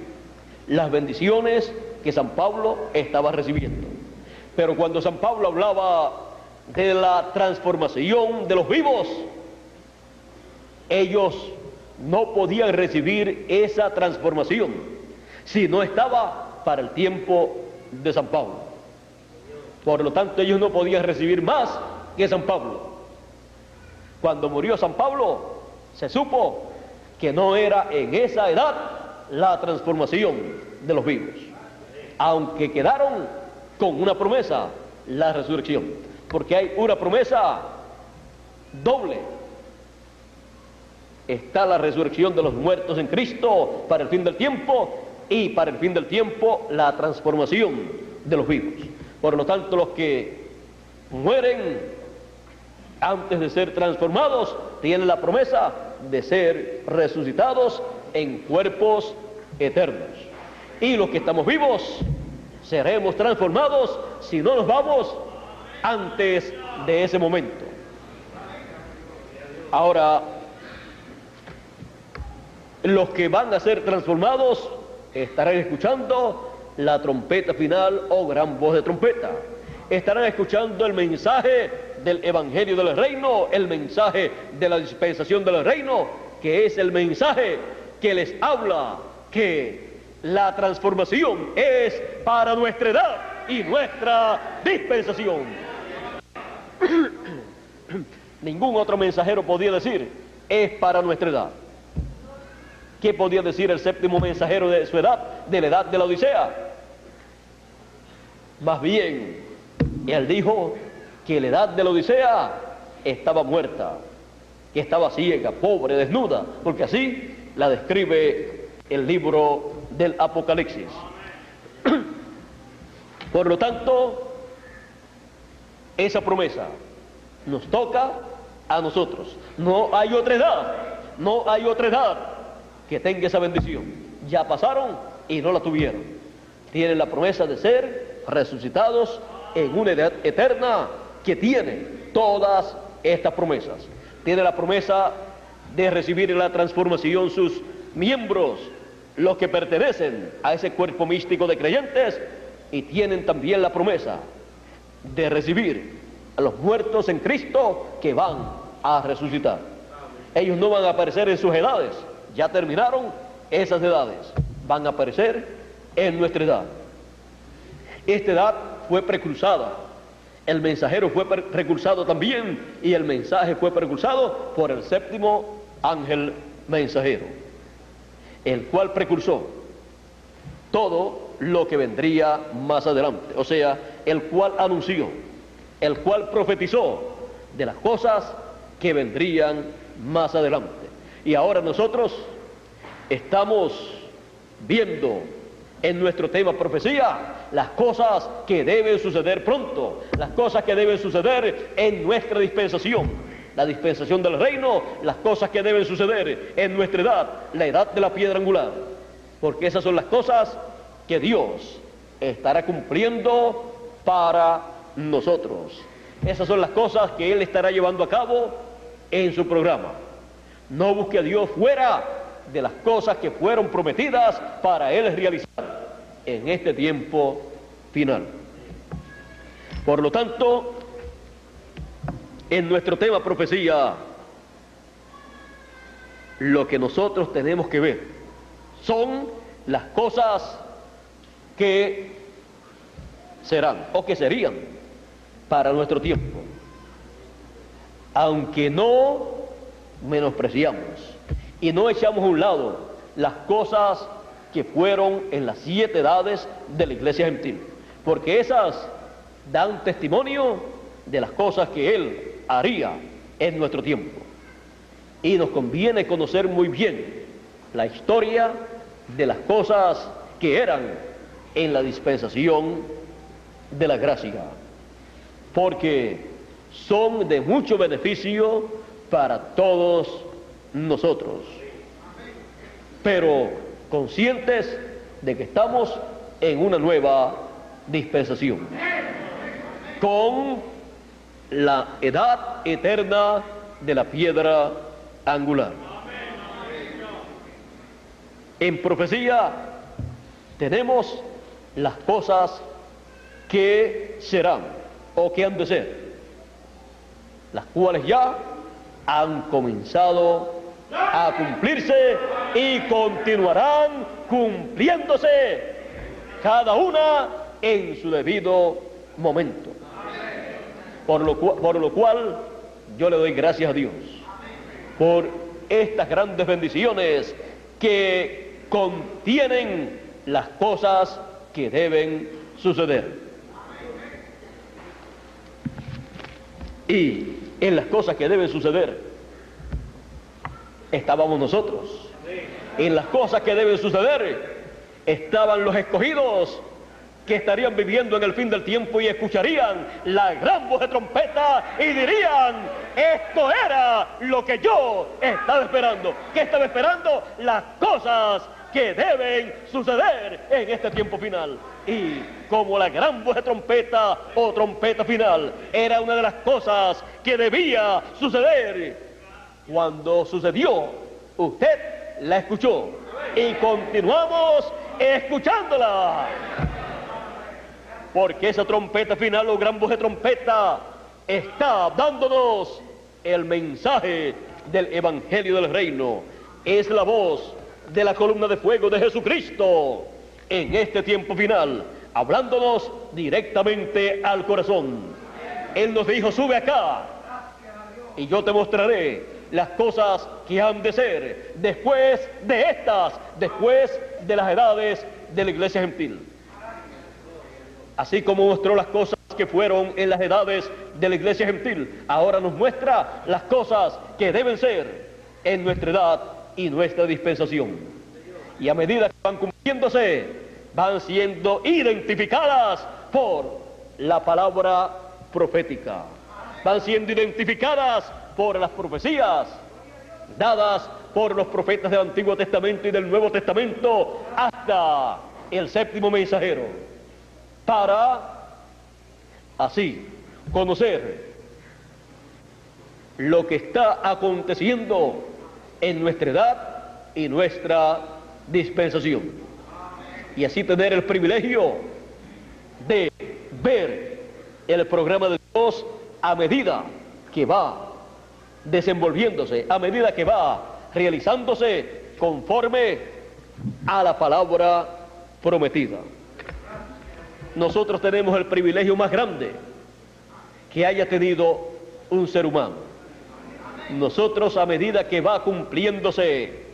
las bendiciones que San Pablo estaba recibiendo. Pero cuando San Pablo hablaba de la transformación de los vivos, ellos no podían recibir esa transformación si no estaba para el tiempo de San Pablo. Por lo tanto, ellos no podían recibir más que San Pablo. Cuando murió San Pablo, se supo que no era en esa edad la transformación de los vivos, aunque quedaron con una promesa, la resurrección, porque hay una promesa doble. está la resurrección de los muertos en Cristo para el fin del tiempo, y para el fin del tiempo la transformación de los vivos. Por lo tanto, los que mueren antes de ser transformados tienen la promesa de ser resucitados en cuerpos eternos. Y los que estamos vivos seremos transformados si no nos vamos antes de ese momento. Ahora, los que van a ser transformados estarán escuchando la trompeta final o gran voz de trompeta. Estarán escuchando el mensaje del Evangelio del Reino, el mensaje de la dispensación del Reino, que es el mensaje que les habla que la transformación es para nuestra edad y nuestra dispensación. Ningún otro mensajero podía decir, es para nuestra edad. ¿Qué podía decir el séptimo mensajero de su edad, de la edad de la Odisea? Más bien, él dijo que la edad de la Odisea estaba muerta, que estaba ciega, pobre, desnuda, porque así la describe el libro del Apocalipsis. Por lo tanto, esa promesa nos toca a nosotros. No hay otra edad que tenga esa bendición. Ya pasaron y no la tuvieron. Tienen la promesa de ser resucitados en una edad eterna que tiene todas estas promesas. Tiene la promesa de recibir en la transformación sus miembros, los que pertenecen a ese cuerpo místico de creyentes, y tienen también la promesa de recibir a los muertos en Cristo que van a resucitar. Ellos no van a aparecer en sus edades, ya terminaron esas edades, van a aparecer en nuestra edad. Esta edad fue precursada, el mensajero fue precursado también, y el mensaje fue precursado por el séptimo ángel mensajero, el cual precursó todo lo que vendría más adelante, o sea, el cual anunció, el cual profetizó de las cosas que vendrían más adelante. Y ahora nosotros estamos viendo en nuestro tema profecía las cosas que deben suceder pronto, las cosas que deben suceder en nuestra dispensación, la dispensación del reino, las cosas que deben suceder en nuestra edad, la edad de la piedra angular, porque esas son las cosas que Dios estará cumpliendo para nosotros. Esas son las cosas que Él estará llevando a cabo en su programa. No busque a Dios fuera de las cosas que fueron prometidas para Él realizar en este tiempo final. Por lo tanto, en nuestro tema profecía, lo que nosotros tenemos que ver son las cosas que serán o que serían para nuestro tiempo, aunque no menospreciamos y no echamos a un lado las cosas que fueron en las 7 edades de la iglesia gentil, porque esas dan testimonio de las cosas que Él haría en nuestro tiempo, y nos conviene conocer muy bien la historia de las cosas que eran en la dispensación de la gracia, porque son de mucho beneficio para todos nosotros, pero conscientes de que estamos en una nueva dispensación, con la edad eterna de la piedra angular. En profecía tenemos las cosas que serán o que han de ser, las cuales ya han comenzado a cumplirse y continuarán cumpliéndose, cada una en su debido momento. Por lo cual yo le doy gracias a Dios por estas grandes bendiciones que contienen las cosas que deben suceder. Y en las cosas que deben suceder, estábamos nosotros. En las cosas que deben suceder estaban los escogidos, que estarían viviendo en el fin del tiempo y escucharían la gran voz de trompeta y dirían: esto era lo que yo estaba esperando. ¿Qué estaba esperando? Las cosas que deben suceder en este tiempo final. Y como la gran voz de trompeta o trompeta final era una de las cosas que debía suceder, cuando sucedió, usted la escuchó y continuamos escuchándola. Porque esa trompeta final o gran voz de trompeta está dándonos el mensaje del Evangelio del Reino. Es la voz de la columna de fuego de Jesucristo en este tiempo final, hablándonos directamente al corazón. Él nos dijo: sube acá y yo te mostraré las cosas que han de ser después de estas, después de las edades de la iglesia gentil. Así como mostró las cosas que fueron en las edades de la iglesia gentil, ahora nos muestra las cosas que deben ser en nuestra edad y nuestra dispensación. Y a medida que van cumpliéndose, van siendo identificadas por la palabra profética. Van siendo identificadas por las profecías dadas por los profetas del Antiguo Testamento y del Nuevo Testamento hasta el séptimo mensajero, para así conocer lo que está aconteciendo en nuestra edad y nuestra dispensación, y así tener el privilegio de ver el programa de Dios a medida que va desenvolviéndose, a medida que va realizándose conforme a la palabra prometida. Nosotros tenemos el privilegio más grande que haya tenido un ser humano. Nosotros, a medida que va cumpliéndose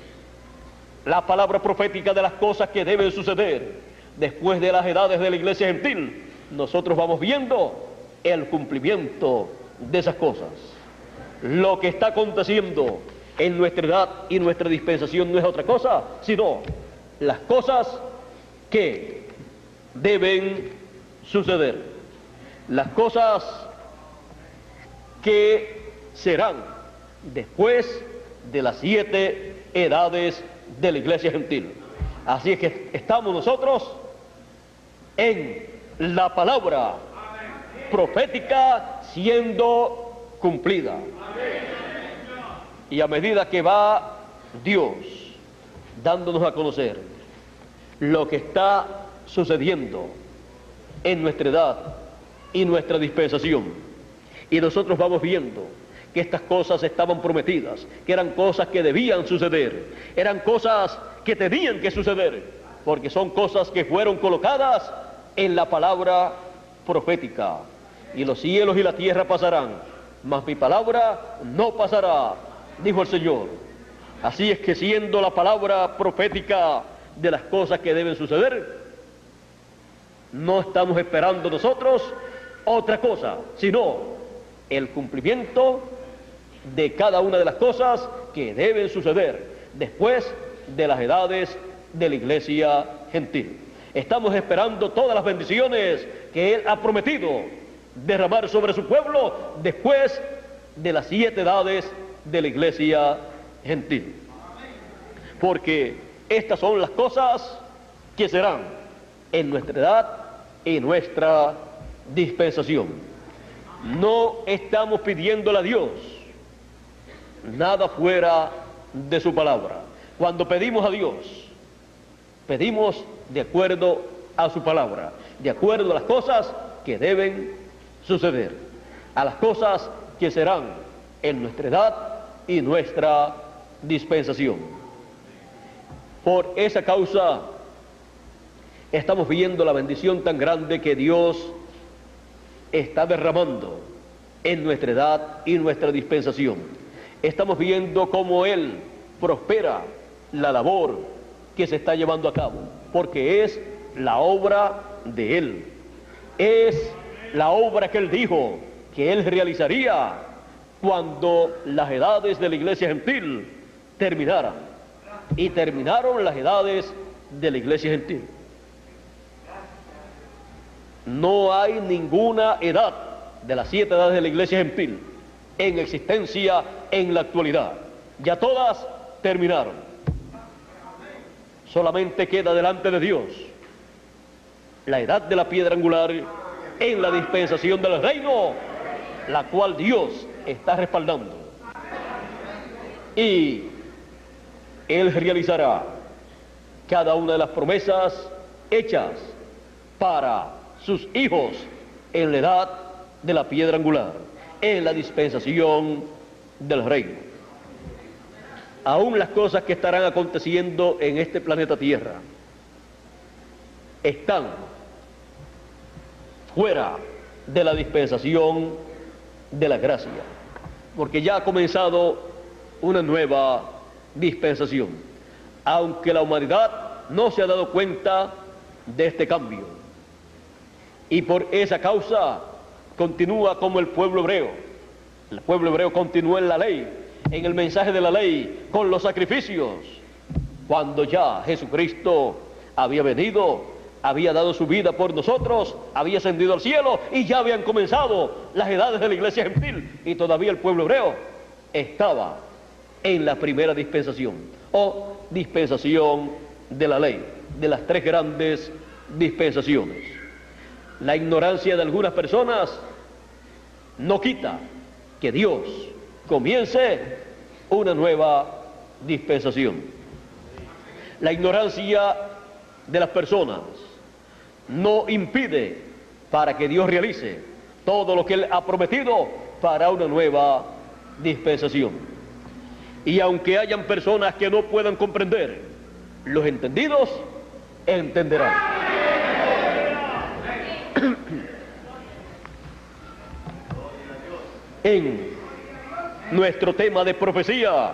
la palabra profética de las cosas que deben suceder después de las edades de la iglesia gentil, nosotros vamos viendo el cumplimiento de esas cosas. Lo que está aconteciendo en nuestra edad y nuestra dispensación no es otra cosa, sino las cosas que deben suceder, las cosas que serán después de las 7 edades de la iglesia gentil. Así es que estamos nosotros en la palabra profética siendo cumplida. Y a medida que va Dios dándonos a conocer lo que está sucediendo en nuestra edad y nuestra dispensación, y nosotros vamos viendo que estas cosas estaban prometidas, que eran cosas que debían suceder, eran cosas que tenían que suceder, porque son cosas que fueron colocadas en la palabra profética. Y los cielos y la tierra pasarán, mas mi palabra no pasará, dijo el Señor. Así es que, siendo la palabra profética de las cosas que deben suceder, no estamos esperando nosotros otra cosa, sino el cumplimiento de cada una de las cosas que deben suceder después de las edades de la iglesia gentil. Estamos esperando todas las bendiciones que Él ha prometido derramar sobre su pueblo después de las 7 edades de la iglesia gentil, porque estas son las cosas que serán en nuestra edad y nuestra dispensación. No estamos pidiéndole a Dios nada fuera de su palabra. Cuando pedimos a Dios, pedimos de acuerdo a su palabra, de acuerdo a las cosas que deben suceder, a las cosas que serán en nuestra edad y nuestra dispensación. Por esa causa estamos viendo la bendición tan grande que Dios está derramando en nuestra edad y nuestra dispensación. Estamos viendo cómo Él prospera la labor que se está llevando a cabo, porque es la obra de Él, es la obra que Él dijo que Él realizaría cuando las edades de la iglesia gentil terminaran. Y terminaron las edades de la iglesia gentil. No hay ninguna edad de las 7 edades de la iglesia gentil en existencia en la actualidad. Ya todas terminaron. Solamente queda delante de Dios la edad de la piedra angular en la dispensación del reino, la cual Dios está respaldando. Y Él realizará cada una de las promesas hechas para sus hijos en la edad de la piedra angular, en la dispensación del reino. Aún las cosas que estarán aconteciendo en este planeta Tierra están fuera de la dispensación de la gracia, porque ya ha comenzado una nueva dispensación, aunque la humanidad no se ha dado cuenta de este cambio, y por esa causa continúa como el pueblo hebreo. El pueblo hebreo continúa en la ley, en el mensaje de la ley, con los sacrificios, cuando ya Jesucristo había venido, había dado su vida por nosotros, había ascendido al cielo y ya habían comenzado las edades de la iglesia gentil, y todavía el pueblo hebreo estaba en la primera dispensación, o dispensación de la ley, de las 3 grandes dispensaciones. La ignorancia de algunas personas no quita que Dios comience una nueva dispensación. La ignorancia de las personas no impide para que Dios realice todo lo que Él ha prometido para una nueva dispensación. Y aunque hayan personas que no puedan comprender, los entendidos entenderán. En nuestro tema de profecía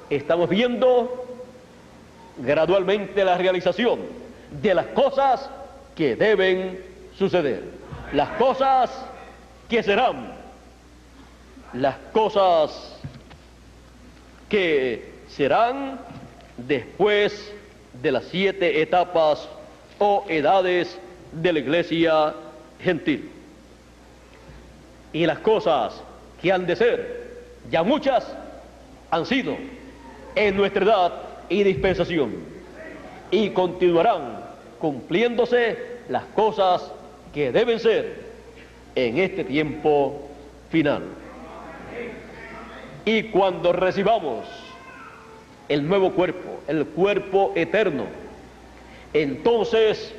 estamos viendo gradualmente la realización de las cosas que deben suceder, las cosas que serán, las cosas que serán después de las 7 etapas o edades de la iglesia gentil. Y las cosas que han de ser, ya muchas han sido en nuestra edad y dispensación, y continuarán cumpliéndose las cosas que deben ser en este tiempo final. Y cuando recibamos el nuevo cuerpo, el cuerpo eterno, entonces,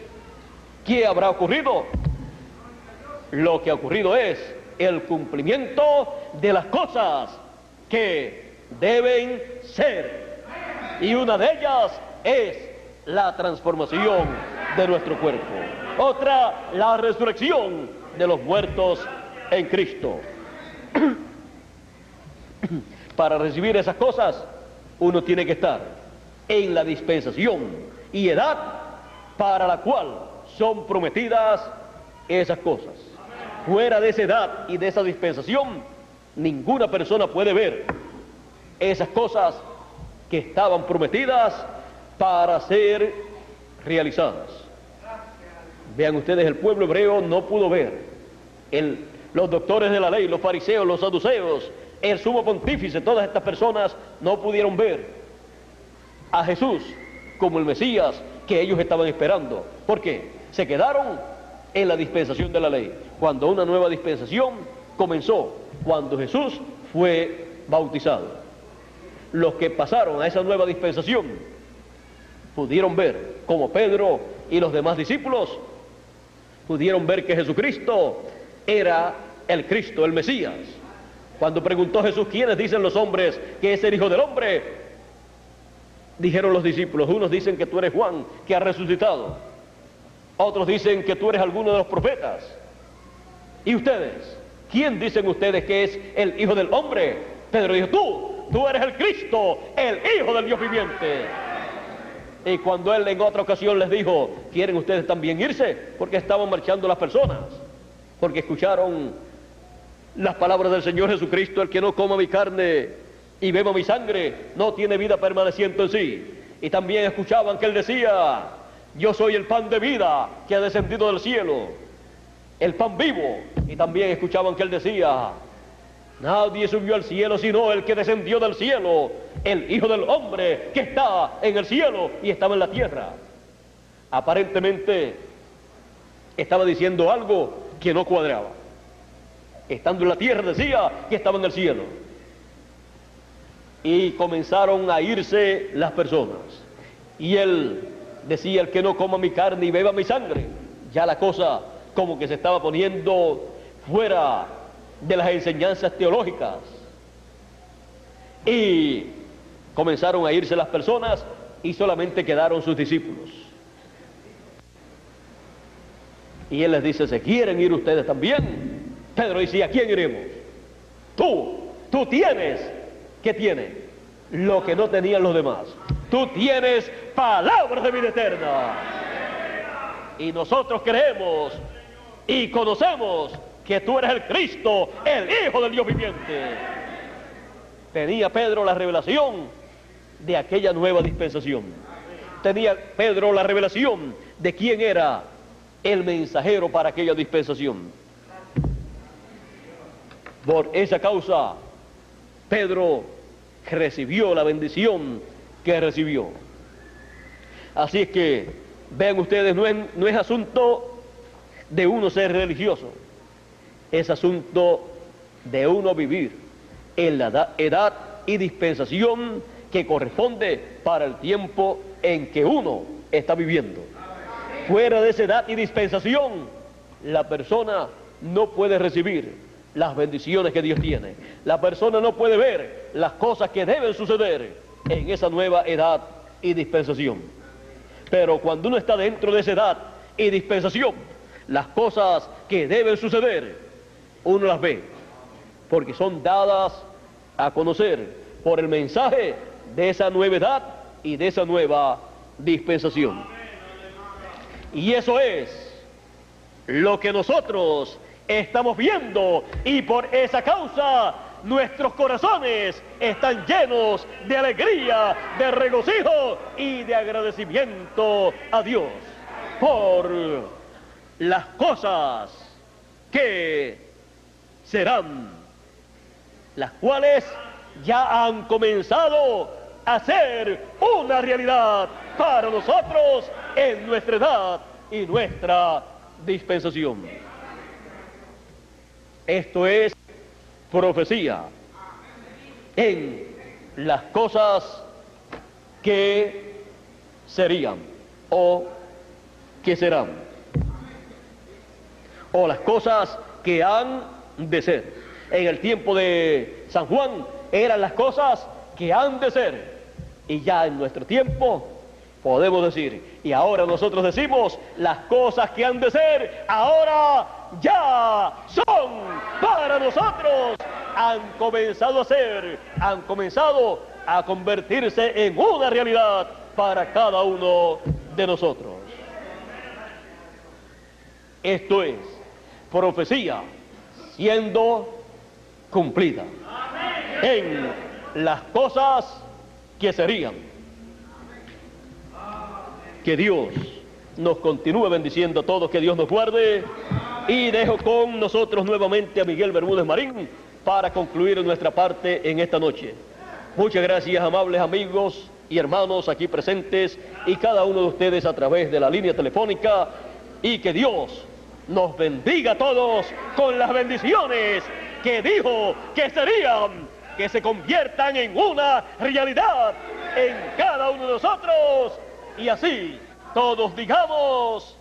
¿qué habrá ocurrido? Lo que ha ocurrido es el cumplimiento de las cosas que deben ser, y una de ellas es la transformación de nuestro cuerpo, otra, la resurrección de los muertos en Cristo. Para recibir esas cosas, uno tiene que estar en la dispensación y edad para la cual son prometidas esas cosas. Fuera de esa edad y de esa dispensación, ninguna persona puede ver esas cosas que estaban prometidas para ser realizadas. Vean ustedes, el pueblo hebreo no pudo ver, los doctores de la ley, los fariseos, los saduceos, el sumo pontífice, todas estas personas no pudieron ver a Jesús como el Mesías que ellos estaban esperando. ¿Por qué? Se quedaron en la dispensación de la ley, cuando una nueva dispensación comenzó, cuando Jesús fue bautizado. Los que pasaron a esa nueva dispensación pudieron ver, como Pedro y los demás discípulos, pudieron ver que Jesucristo era el Cristo, el Mesías. Cuando preguntó Jesús, ¿quiénes dicen los hombres que es el Hijo del Hombre?, dijeron los discípulos, unos dicen que tú eres Juan, que ha resucitado, otros dicen que tú eres alguno de los profetas. ¿Y ustedes? ¿Quién dicen ustedes que es el Hijo del Hombre? Pedro dijo, tú eres el Cristo, el Hijo del Dios viviente. Y cuando él en otra ocasión les dijo, ¿quieren ustedes también irse? Porque estaban marchando las personas, porque escucharon las palabras del Señor Jesucristo, el que no coma mi carne y beba mi sangre, no tiene vida permaneciente en sí. Y también escuchaban que él decía: yo soy el pan de vida que ha descendido del cielo, el pan vivo. Y también escuchaban que él decía: nadie subió al cielo sino el que descendió del cielo, el Hijo del Hombre que está en el cielo y estaba en la tierra. Aparentemente estaba diciendo algo que no cuadraba. Estando en la tierra decía que estaba en el cielo. Y comenzaron a irse las personas. Y él decía: el que no coma mi carne y beba mi sangre. Ya la cosa como que se estaba poniendo fuera de las enseñanzas teológicas. Y comenzaron a irse las personas y solamente quedaron sus discípulos. Y él les dice: ¿se quieren ir ustedes también? Pedro dice: ¿y a quién iremos? Tú tienes, ¿qué tienes? Lo que no tenían los demás. Tú tienes palabras de vida eterna. Y nosotros creemos y conocemos que tú eres el Cristo, el Hijo del Dios viviente. Tenía Pedro la revelación de aquella nueva dispensación. Tenía Pedro la revelación de quién era el mensajero para aquella dispensación. Por esa causa, Pedro recibió la bendición que recibió. Así es que, vean ustedes, no es asunto de uno ser religioso, es asunto de uno vivir en la edad y dispensación que corresponde para el tiempo en que uno está viviendo. Fuera de esa edad y dispensación, la persona no puede recibir las bendiciones que Dios tiene. La persona no puede ver las cosas que deben suceder en esa nueva edad y dispensación. Pero cuando uno está dentro de esa edad y dispensación, las cosas que deben suceder, uno las ve, porque son dadas a conocer por el mensaje de esa nueva edad y de esa nueva dispensación. Y eso es lo que nosotros estamos viendo, y por esa causa nuestros corazones están llenos de alegría, de regocijo y de agradecimiento a Dios por las cosas que serán, las cuales ya han comenzado a ser una realidad para nosotros en nuestra edad y nuestra dispensación. Esto es profecía en las cosas que serían o que serán, o las cosas que han de ser. En el tiempo de San Juan eran las cosas que han de ser, y ya en nuestro tiempo podemos decir, y ahora nosotros decimos, las cosas que han de ser ahora ya son para nosotros, han comenzado a ser, han comenzado a convertirse en una realidad para cada uno de nosotros. Esto es profecía siendo cumplida en las cosas que serían. Que Dios nos continúe bendiciendo a todos, que Dios nos guarde, y dejo con nosotros nuevamente a Miguel Bermúdez Marín para concluir nuestra parte en esta noche. Muchas gracias, amables amigos y hermanos aquí presentes, y cada uno de ustedes a través de la línea telefónica, y que Dios nos bendiga a todos con las bendiciones que dijo que serían, que se conviertan en una realidad en cada uno de nosotros, y así todos digamos: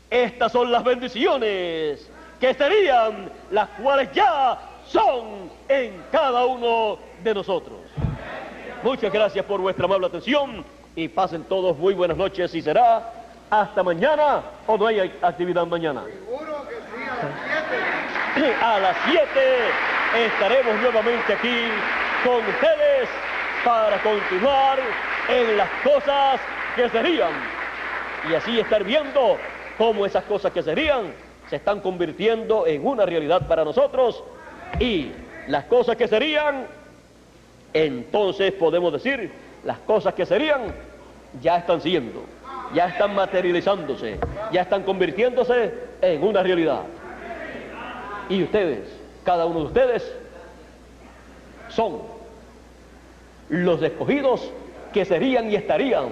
estas son las bendiciones que serían, las cuales ya son en cada uno de nosotros. Muchas gracias por vuestra amable atención, y pasen todos muy buenas noches, y será hasta mañana, o no hay actividad mañana. Seguro que sí, A las 7 estaremos nuevamente aquí con ustedes para continuar en las cosas que serían, y así estar viendo cómo esas cosas que serían se están convirtiendo en una realidad para nosotros, y las cosas que serían entonces podemos decir, las cosas que serían, ya están siendo, ya están materializándose, ya están convirtiéndose en una realidad. Y ustedes, cada uno de ustedes, son los escogidos que serían y estarían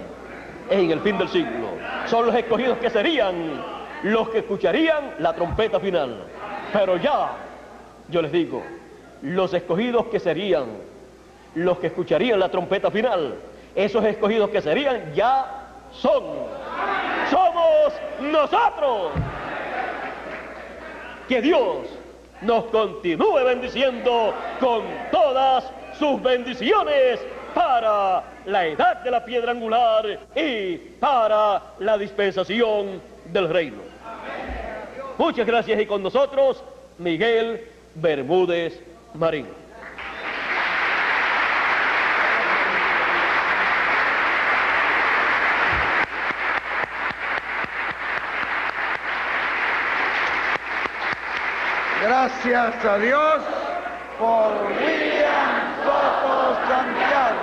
en el fin del siglo. Son los escogidos que serían los que escucharían la trompeta final. Pero ya, yo les digo, los escogidos que serían los que escucharían la trompeta final, esos escogidos que serían, ya somos nosotros. Que Dios nos continúe bendiciendo con todas sus bendiciones para la edad de la piedra angular y para la dispensación del reino. Muchas gracias, y con nosotros Miguel Bermúdez Marín. Gracias a Dios por William Soto Santiago.